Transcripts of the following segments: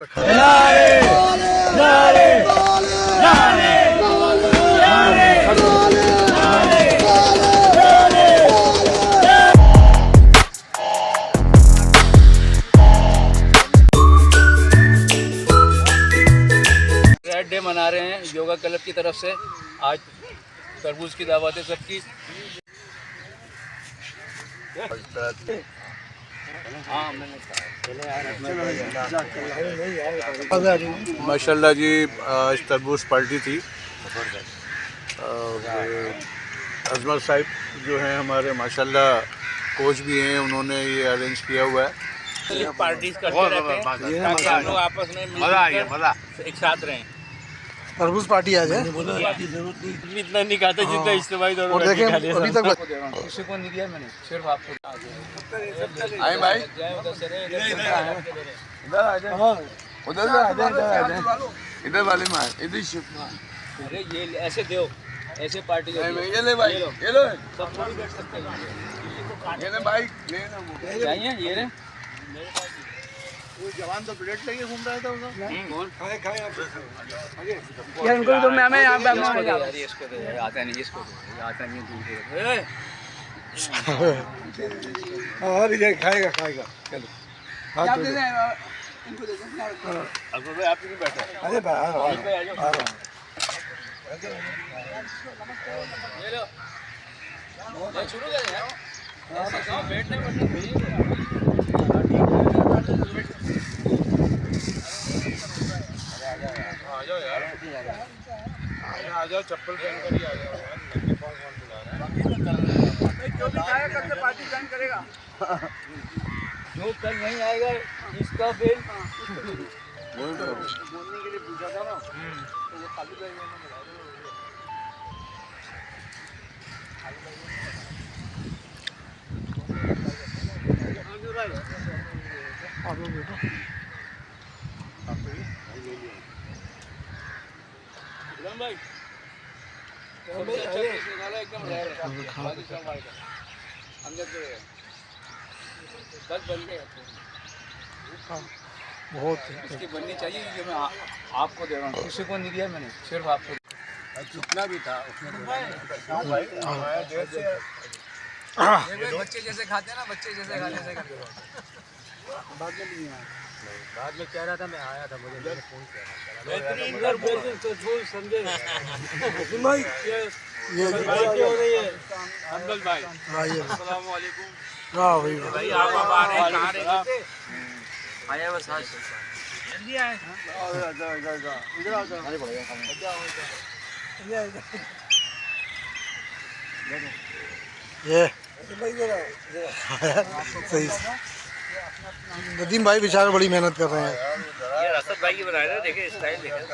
Red day मना रहे हैं योगा क्लब की तरफ से। आज तरबूज की दावत है सबकी। माशाल्लाह जी, आज तरबूज पार्टी थी। अजमल साहिब जो हैं हमारे माशाल्लाह कोच भी हैं, उन्होंने ये अरेंज किया हुआ है। पार्टीज करते रहते हैं ताकि हम लोग आपस में मजा एक साथ रहें। तरबूज पार्टी आज है। इतना नहीं खाते जितना इज्तिमाई दौर और देखें अभी तक किसी को नहीं दिया मैंने, सिर्फ आपको। आए भाई, उधर से आ जाए, इधर वाले में इधर शिफ्ट। अरे ये ऐसे दो, ऐसे पार्टी ये ले भाई, ये लो, सब थोड़ी बैठ सकते हैं। ये ले भाई, ले चाहिए ये रे। वो जवान तो प्लेट लेके घूम रहा था कौन खाए यार, उनको तो मैं यहाँ पे यार इसको दे, आता नहीं, इसको दे, आता नहीं दूर। और ये खाएगा चलो आप दे दें, इनको दे दें। अगर भाई आप क्यों बैठे? अरे भाई ये लो, ये शुरू कर यार। ऐसे कहाँ बैठने पड़ते आ जाओ, चप्पल पहन कर ही आ जाओ। जो भी खाया कल से पार्टी ज्वाइन करेगा। जो कल नहीं आएगा इसका बिल बोलने के लिए पूछा था ना, तो वो खाली बैग में भाई एकदम बस बन गए। बहुत इसकी बननी चाहिए जो मैं आपको दे रहा हूँ, किसी को नहीं दिया मैंने, सिर्फ आपको। जितना भी था बच्चे जैसे खाते हैं ना, बच्चे जैसे खाते हैं। बाद में कह रहा था, मैं आया था, मुझे फोन किया था। बेहतरीन घर बेहतरीन तो झूल समझे भाई ये भाई क्यों हो रही है अफजल भाई? आइए अस्सलाम वालेकुम। वाह भाई भाई आप अब आ रहे हैं, कहाँ रहे थे? आया बस आज जल्दी आए। इधर आ जाओ। ये सही। नदीम भाई बेचारे बड़ी मेहनत कर रहे हैं। ये रसद भाई की बनाए ना, देखिए स्टाइल देखिए।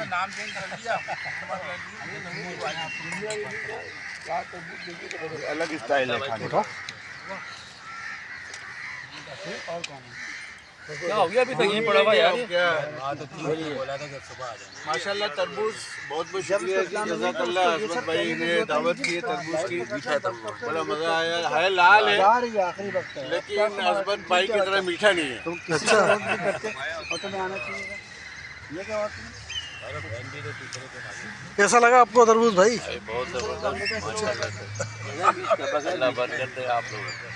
नाम चेंज कर दिया, अलग स्टाइल है खाने का। क्या हो गया अभी तक यहीं पड़ा हुआ यार? माशाल्लाह तरबूज बहुत बहुत शुक्रिया, जज़ाकल्लाह। अजमत भाई ने दावत की तरबूज की, बड़ा मज़ा आया। है लाल है लेकिन अजमत भाई की तरह मीठा नहीं है। अच्छा, कैसा लगा आपको तरबूज भाई? बहुत ज़बरदस्त माशाल्लाह। अल्लाह बरकत दे आप लोगों को।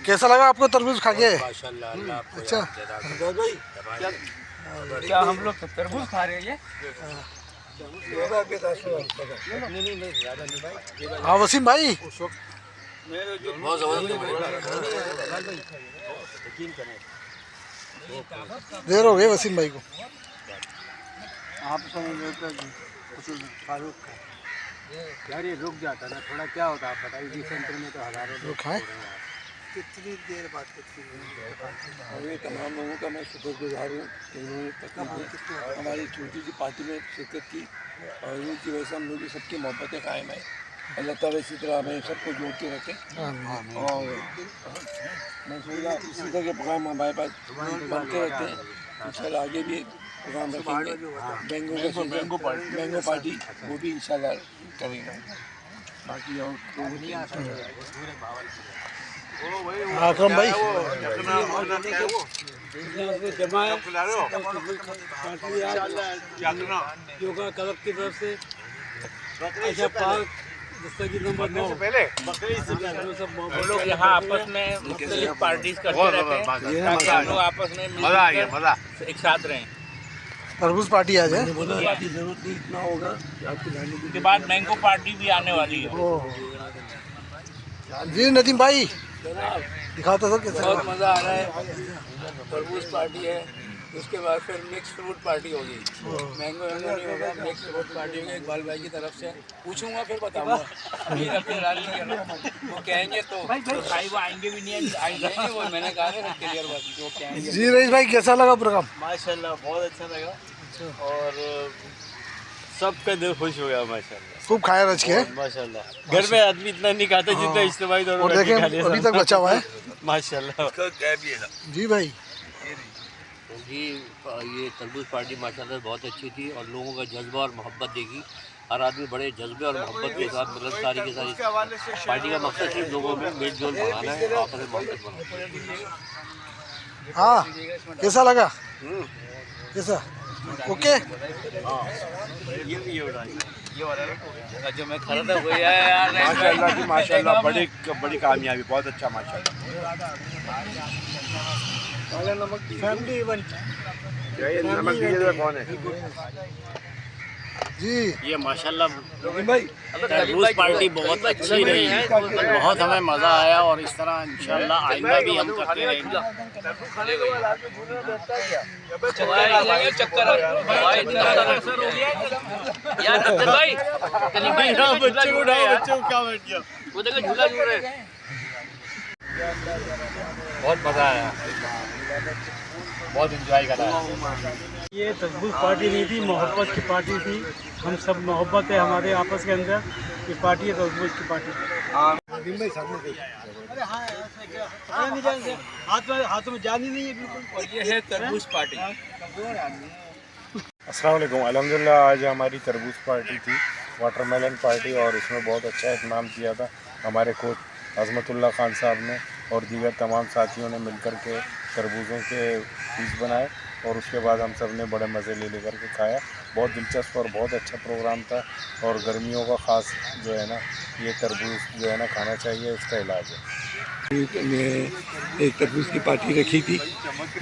कैसा लगा आपको तरबूज खा के? माशाल्लाह। अच्छा क्या हम लोग तरबूज खा रहे हैं? ये हाँ वसीम भाई, बहुत ज़बरदस्त। देर हो गई वसीम भाई को। आप समझ फारूक यार, ये रुक जाता ना थोड़ा, क्या होता आप बताइए। सेंटर में तो हज़ारों लोग खाएं। कितनी देर बात करती है। और ये तमाम लोगों का मैं शुक्रगुजार हूँ कि उन्होंने हमारी छोटी सी पार्टी में शिरकत की, और उनकी वजह से हम लोग सबकी मोहब्बतें कायम है। अल्लाह ताला इसी तरह हमें सबको जोड़ के रखे। और मैं सोचा इसी तरह के प्रोग्राम हमारे पास बनते रहते हैं। इंशाल्लाह आगे भी प्रोग्राम रखेंगे। मैंगो पार्टी वो भी इंशाल्लाह करेंगे। बाकी और अकरम भाई योगा क्लब की तरफ से अच्छा पार्क दस्तगी नंबर 9 हम लोग यहाँ आपस में मुख्तलिफ पार्टीज करते रहते हैं ताकि हम लोग आपस में एक साथ रहें। तरबूज पार्टी आज है। आपकी जरूरत नहीं इतना होगा कि आपको जाने की। उसके बाद मैंगो पार्टी भी आने वाली है। जी नदीम भाई दिखाओ तो सर कैसे बहुत मज़ा आ रहा है। तरबूज पार्टी है, उसके बाद फिर मिक्स फ्रूट पार्टी होगी। मैंगो नहीं होगा, मिक्स फ्रूट पार्टी होगी इकबाल भाई की तरफ से। पूछूंगा फिर बताऊंगा। अभी अपने राजी कर लो, वो कहेंगे तो भाई वो आएंगे भी नहीं आएंगे वो मैंने कहा था क्लियर बात वो कहेंगे। जी रईस भाई कैसा लगा प्रोग्राम? माशाल्लाह बहुत अच्छा लगा और सबका दिल खुश हो गया माशाल्लाह। खूब खाया रच के माशाल्लाह घर में आदमी इतना नहीं खाता जितना इज्तिमाई दौर और में देखें खा लिया अभी तक बचा हुआ है। माशाल्लाह। जी भाई जी ये तरबूज पार्टी माशाल्लाह बहुत अच्छी थी और लोगों का जज्बा और मोहब्बत देखी। हर आदमी बड़े जज्बे और मोहब्बत के साथ मिलनसारी के साथ पार्टी का मकसद सिर्फ लोगों में मेल जोल बढ़ाना है, आपस में मोहब्बत बढ़ाना। हाँ कैसा लगा? कैसा ओके? जो मैं खड़ा था वो यार माशाल्लाह की माशाल्लाह बड़ी कामयाबी बहुत अच्छा माशाल्लाह। फैमिली इवेंट नमक दीजिए कौन है? जी ये माशाल्लाह तरबूज पार्टी बहुत अच्छी रही, बहुत हमें मज़ा आया और इस तरह इंशाल्लाह आइंदा भी हम करते रहेंगे। चक्कर बच्चे को क्या बैठ गया? वो देखो झूला झूल रहे। बहुत मज़ा आया, बहुत इंजॉय करा। ये तरबूज पार्टी नहीं थी, मोहब्बत की पार्टी थी। हम सब मोहब्बत है हमारे आपस के अंदर। ये पार्टी है तरबूज की पार्टी। हाथों में जान ही नहीं है बिल्कुल। और ये है तरबूज पार्टी। अस्सलाम वालेकुम। अल्हम्दुलिल्लाह आज हमारी तरबूज पार्टी थी, वाटरमेलन पार्टी, और इसमें बहुत अच्छा इत्मीनान किया था हमारे कोच अज़मतुल्लाह खान साहब ने और दीगर तमाम साथियों ने मिलकर के तरबूजों के पीस बनाए और उसके बाद हम सब ने बड़े मज़े ले लेकर के खाया। बहुत दिलचस्प और बहुत अच्छा प्रोग्राम था और गर्मियों का ख़ास जो है ना ये तरबूज जो है ना खाना चाहिए, इसका इलाज है। एक तरबूज की पार्टी रखी थी,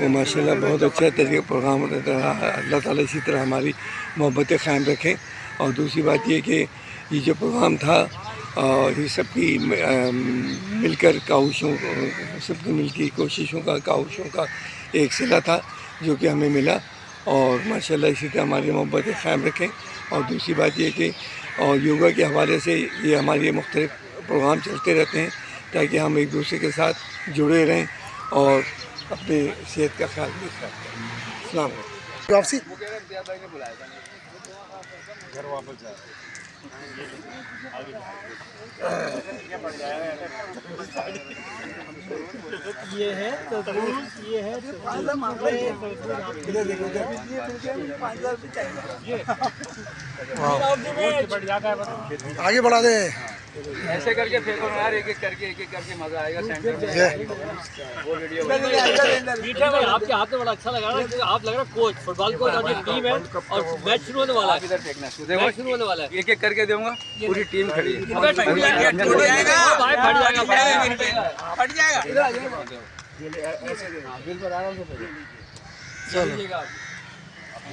वो माशाल्लाह बहुत अच्छा तरीके प्रोग्राम रहा। अल्लाह ताला इसी तरह हमारी मोहब्बतें क़ायम रखें। और दूसरी बात ये कि ये जो प्रोग्राम था ये सबकी मिलकर काविशों सबकी मिलकर कोशिशों का काविशों का एक सिला था जो कि हमें मिला और माशाल्लाह इसी तरह हमारी मोहब्बतें क़ायम रखें। और दूसरी बात ये कि और योगा के हवाले से ये हमारे मुख्तलिफ प्रोग्राम चलते रहते हैं ताकि हम एक दूसरे के साथ जुड़े रहें और अपनी सेहत का ख्याल भी रखें। अस्सलाम वालेकुम। वापसी घर वापस जा ये है तरबूज, ये है आगे बढ़ा दे। ऐसे करके फेंको ना यार, एक एक करके मजा आएगा। मीठा भाई आपके हाथ में बड़ा अच्छा लगा रहा है। आप लग रहा है कोच, फुटबॉल कोच और ये टीम है और मैच शुरू होने वाला है। इधर फेंकना शुरू मैच शुरू होने वाला है। एक एक करके दूंगा, पूरी टीम खड़ी है। फट जाएगा।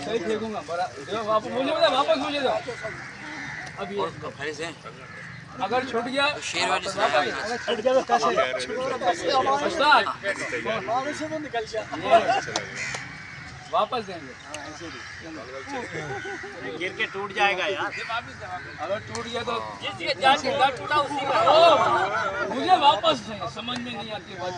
सही फेंकूंगा बड़ा। वापस मुझे दो। अब ये अगर छूट गया वापस देंगे। गिर के टूट जाएगा यार। अगर टूट गया तो टूटा उसी का मुझे वापस देंगे। समझ में नहीं आती बात।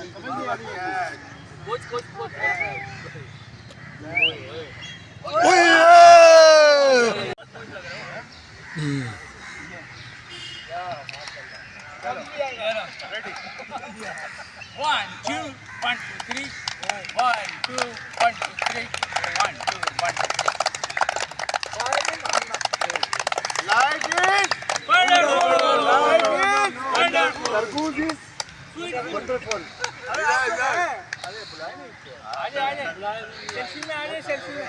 One, two, 1, 2, 3. 1, 2, 1, 2, 3. 1, 2, 1, 2, 3. Like it! Wonderful! Like it! Wonderful! तरबूज is Sweet. सेल्फी में आ जाए, सेल्फी में।